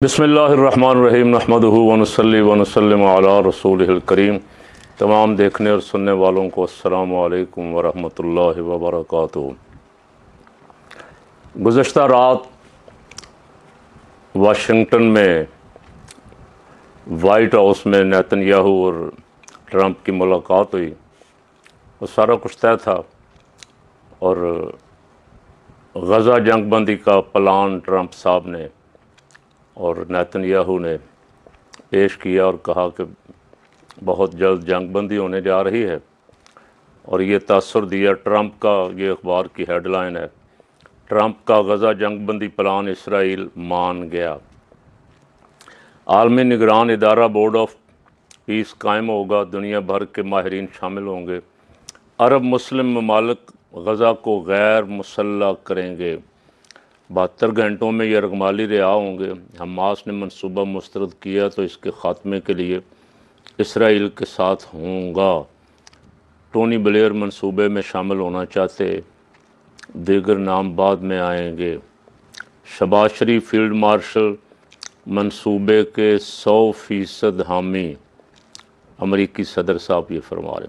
बिस्मिल्लाहिर्रहमानिर्रहीम नहमदुहु व नुसल्ली व नुसल्लिमु अला रसूलिहिल करीम। तमाम देखने और सुनने वालों को अस्सलामु अलैकुम व रहमतुल्लाहि व बरकातुहू। गुज़श्ता रात वाशिंगटन में वाइट हाउस में नेतन्याहू और ट्रंप की मुलाकात हुई। वो सारा कुछ तय था और गज़ा जंगबंदी का प्लान ट्रंप साहब ने और नेतन्याहू ने पेश किया और कहा कि बहुत जल्द जंगबंदी होने जा रही है। और ये तासुर दिया ट्रंप का, ये अखबार की हेडलाइन है, ट्रंप का गज़ा जंगबंदी प्लान इसराइल मान गया। आलमी निगरान इदारा बोर्ड ऑफ पीस कायम होगा, दुनिया भर के माहिरीन शामिल होंगे। अरब मुस्लिम ममालिक गज़ा को गैर मुसल्लह करेंगे। 72 घंटों में ये रगमाली रिहा होंगे। हमास ने मंसूबा मुस्तरद किया तो इसके ख़ात्मे के लिए इसराइल के साथ होऊंगा। टोनी ब्लेयर मंसूबे में शामिल होना चाहते, दीगर नाम बाद में आएंगे। शहबाज शरीफ फील्ड मार्शल मंसूबे के 100% हामी, अमरीकी सदर साहब ये फरमा रहे।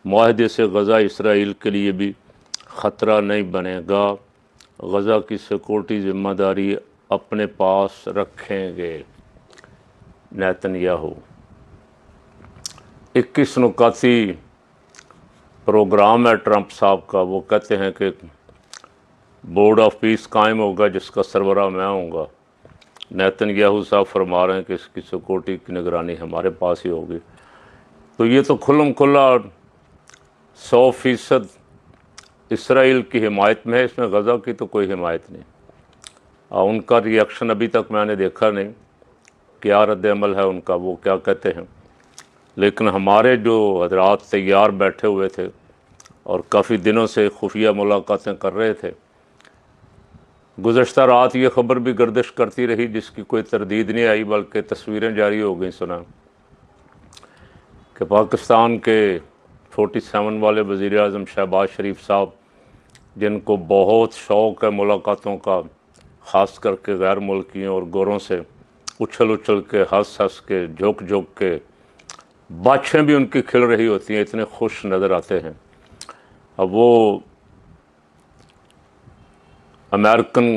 मुआहदे से गज़ा इसराइल के लिए भी ख़तरा नहीं बनेगा। गज़ा की सिक्योरिटी ज़िम्मेदारी अपने पास रखेंगे नेतन्याहू। 21 नुकाती प्रोग्राम है ट्रंप साहब का। वो कहते हैं कि बोर्ड ऑफ पीस कायम होगा जिसका सरबराह मैं होऊंगा। नेतन्याहू साहब फरमा रहे हैं कि इसकी सिक्योरिटी की निगरानी हमारे पास ही होगी। तो ये तो खुल्लम खुल्ला 100% इसराइल की हिमायत में है, इसमें गज़ा की तो कोई हिमायत नहीं। उनका रिएक्शन अभी तक मैंने देखा नहीं, क्या रद्द अमल है उनका, वो क्या कहते हैं। लेकिन हमारे जो हजरात तैयार बैठे हुए थे और काफ़ी दिनों से खुफिया मुलाकातें कर रहे थे, गुज़श्ता रात ये ख़बर भी गर्दिश करती रही जिसकी कोई तरदीद नहीं आई, बल्कि तस्वीरें जारी हो गई। सुना कि पाकिस्तान के 47 वाले वज़ीर आज़म शहबाज शरीफ साहब, जिनको बहुत शौक़ है मुलाकातों का, ख़ास करके गैर मुल्कियों और गोरों से, उछल उछल के, हंस हंस के, झुक झुक के, बाछें भी उनकी खिल रही होती हैं, इतने खुश नज़र आते हैं। अब वो अमेरिकन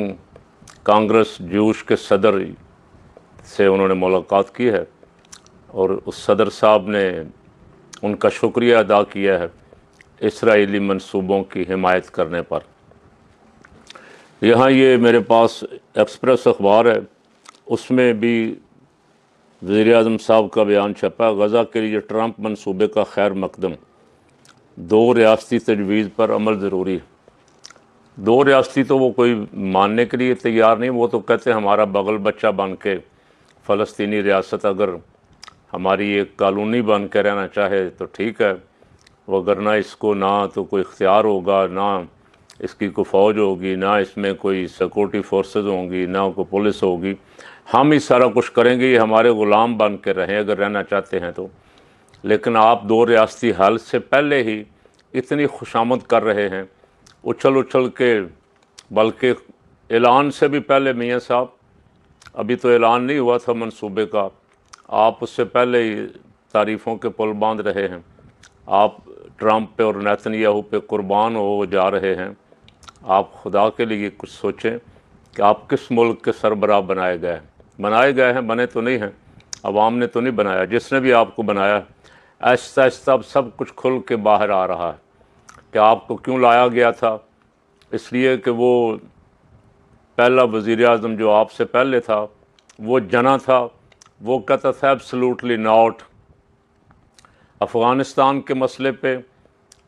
कांग्रेस जूश के सदर से उन्होंने मुलाकात की है और उस सदर साहब ने उनका शुक्रिया अदा किया है इसराइली मंसूबों की हिमायत करने पर। यहाँ ये मेरे पास एक्सप्रेस अखबार है, उसमें भी वज़ीर आज़म साहब का बयान छपा। गज़ा के लिए ट्रंप मंसूबे का खैर मकदम, 2 रियासती तजवीज़ पर अमल ज़रूरी। 2 रियासती तो वो कोई मानने के लिए तैयार नहीं। वो तो कहते हैं हमारा बगल बच्चा बन के फ़लस्तीनी रियासत अगर हमारी एक कॉलोनी बन के रहना चाहे तो ठीक है, वगरना इसको ना तो कोई इख्तियार होगा, ना इसकी कोई फ़ौज होगी, ना इसमें कोई सिक्योरिटी फोर्सेस होंगी, ना कोई पुलिस होगी। हम ही सारा कुछ करेंगे, ये हमारे ग़ुलाम बन के रहें अगर रहना चाहते हैं तो। लेकिन आप 2 रियासती हल से पहले ही इतनी खुशामद कर रहे हैं, उछल उछल के, बल्कि ऐलान से भी पहले। मियाँ साहब, अभी तो ऐलान नहीं हुआ था मंसूबे का, आप उससे पहले ही तारीफ़ों के पुल बांध रहे हैं। आप ट्रंप पे और नेतन्याहू पे कुर्बान हो जा रहे हैं। आप खुदा के लिए कुछ सोचें कि आप किस मुल्क के सरबराह बनाए गए हैं। बने तो नहीं हैं, अवाम ने तो नहीं बनाया। जिसने भी आपको बनाया, आहिस्ता आहिस्ता अब सब कुछ खुल के बाहर आ रहा है कि आपको क्यों लाया गया था। इसलिए कि वो पहला वज़ीर आज़म जो आपसे पहले था वो जना था, वो कहता था एब्सोल्युटली नॉट। अफ़गानिस्तान के मसले पे,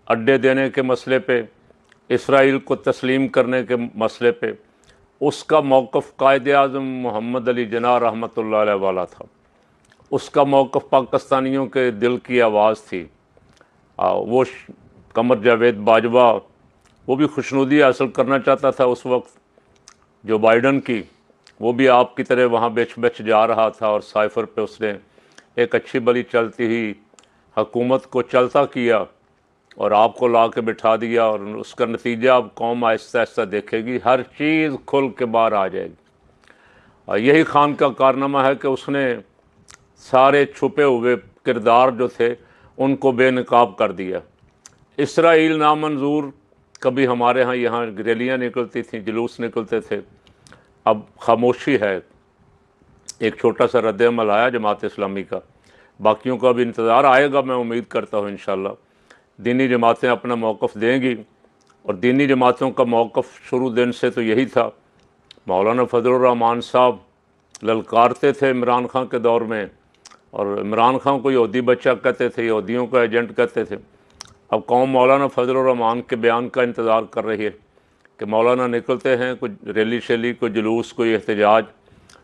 अड्डे देने के मसले पे, इसराइल को तस्लीम करने के मसले पे उसका मौक़िफ़ कायदे आज़म मोहम्मद अली जिन्ना रहमतुल्लाह अलैह वाला था। उसका मौक़िफ़ पाकिस्तानियों के दिल की आवाज़ थी। वो कमर जावेद बाजवा, वो भी खुशनुदी हासिल करना चाहता था उस वक्त जो बाइडन की, वो भी आपकी तरह वहाँ बेच बेच जा रहा था और साइफ़र पे उसने एक अच्छी भली चलती हुई हुकूमत को चलता किया और आपको ला के बिठा दिया। और उसका नतीजा अब कौम आहिस्ता आहिस्ता देखेगी, हर चीज़ खुल के बाहर आ जाएगी। यही खान का कारनामा है कि उसने सारे छुपे हुए किरदार जो थे उनको बेनकाब कर दिया। इसराइल नामंजूर, कभी हमारे यहाँ रैलियाँ निकलती थीं, जुलूस निकलते थे, अब खामोशी है। एक छोटा सा रद्द-ए-अमल आया जमात इस्लामी का, बाकियों का भी इंतज़ार आएगा, मैं उम्मीद करता हूँ इंशाअल्लाह। दीनी जमातें अपना मौक़िफ़ देंगी, और दीनी जमातों का मौक़िफ़ शुरू दिन से तो यही था। मौलाना फजलुर रहमान साहब ललकारते थे इमरान खान के दौर में, और इमरान खान को यहूदी बच्चा कहते थे, यहूदियों का एजेंट कहते थे। अब कौम मौलाना फजलुर रहमान के बयान का इंतज़ार कर रही है कि मौलाना निकलते हैं, कुछ रैली शैली, कोई जुलूस, कोई एहतजाज।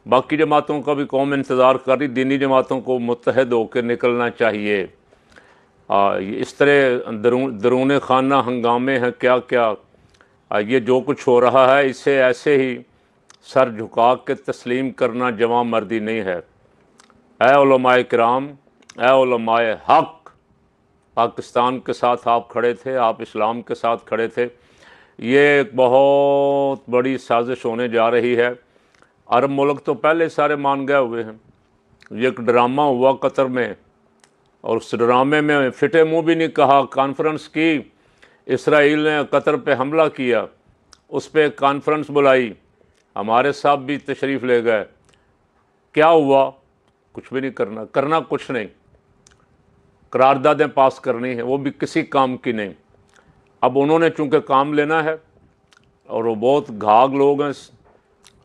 बाकी जमातों का भी कौम इंतज़ार कर रही, दीनी जमातों को मुत्तहद होकर निकलना चाहिए। इस तरह दरून खाना हंगामे हैं क्या क्या, ये जो कुछ हो रहा है इसे ऐसे ही सर झुका के तस्लीम करना जवां मर्दी नहीं है। ऐ उलमाए किराम, ऐ उलमाए हक़, पाकिस्तान के साथ आप खड़े थे, आप इस्लाम के साथ खड़े थे। ये एक बहुत बड़ी साजिश होने जा रही है। अरब मुल्क तो पहले सारे मान गए हुए हैं। ये एक ड्रामा हुआ कतर में, और उस ड्रामे में फिटे मुँह भी नहीं कहा, कॉन्फ्रेंस की। इसराइल ने कतर पे हमला किया, उस पर कॉन्फ्रेंस बुलाई, हमारे साहब भी तशरीफ़ ले गए। क्या हुआ? कुछ भी नहीं करना कुछ नहीं। करारदादें पास करनी है, वो भी किसी काम की नहीं। अब उन्होंने चूँकि काम लेना है, और वो बहुत घाघ लोग हैं,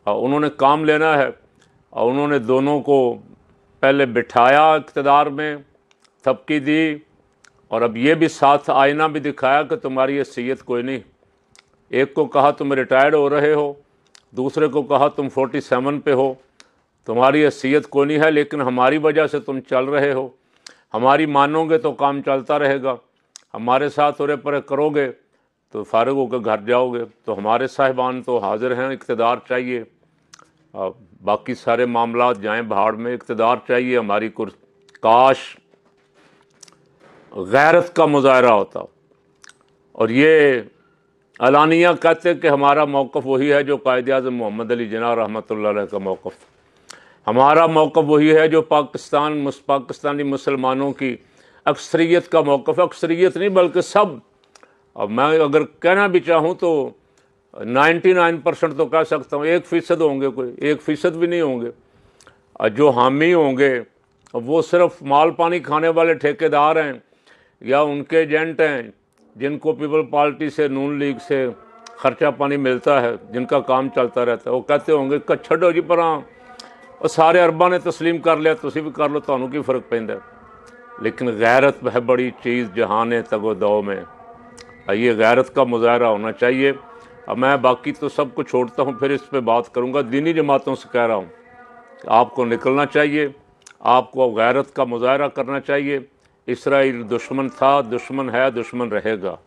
उन्होंने काम लेना है, और उन्होंने दोनों को पहले बिठाया इक़्तिदार में, थपकी दी, और अब ये भी साथ आईना भी दिखाया कि तुम्हारी हैसियत कोई नहीं। एक को कहा तुम रिटायर्ड हो रहे हो, दूसरे को कहा तुम 47 पे हो, तुम्हारी हैसियत कोई नहीं है, लेकिन हमारी वजह से तुम चल रहे हो, हमारी मानोगे तो काम चलता रहेगा, हमारे साथ उरे परे करोगे तो फारिग होकर घर जाओगे। तो हमारे साहिबान तो हाजिर हैं, इक़्तिदार चाहिए, बाकी सारे मामलात जाएं भाड़ में, इक़्तिदार चाहिए हमारी काश गैरत का मुज़ाहरा होता। और ये अलानिया कहते कि हमारा मौक़िफ़ वही है जो कायद-ए-आज़म मोहम्मद अली जिन्ना रहमतुल्लाह अलैह का मौक़िफ़, हमारा मौक़िफ़ वही है जो पाकिस्तानी मुसलमानों की अक्सरियत का मौक़िफ़ है। अक्सरियत नहीं बल्कि सब। अब मैं अगर कहना भी चाहूँ तो 99% तो कह सकता हूँ, 1% होंगे, कोई 1% भी नहीं होंगे जो हामी होंगे, वो सिर्फ माल पानी खाने वाले ठेकेदार हैं या उनके एजेंट हैं, जिनको पीपल पार्टी से, नून लीग से खर्चा पानी मिलता है, जिनका काम चलता रहता है। वो कहते होंगे कि छड्डो जी पर और सारे अरबा ने तस्लीम कर लिया, तुसी भी कर लो, तुहानू की फ़र्क पैंदा। लेकिन गैरत है बड़ी चीज़ जहान तगो दो में, ये गैरत का मुज़ाहरा होना चाहिए। अब मैं बाकी तो सब कुछ छोड़ता हूँ, फिर इस पर बात करूँगा। दीनी जमातों से कह रहा हूँ कि आपको निकलना चाहिए, आपको गैरत का मुज़ाहरा करना चाहिए। इसराइल दुश्मन था, दुश्मन है, दुश्मन रहेगा।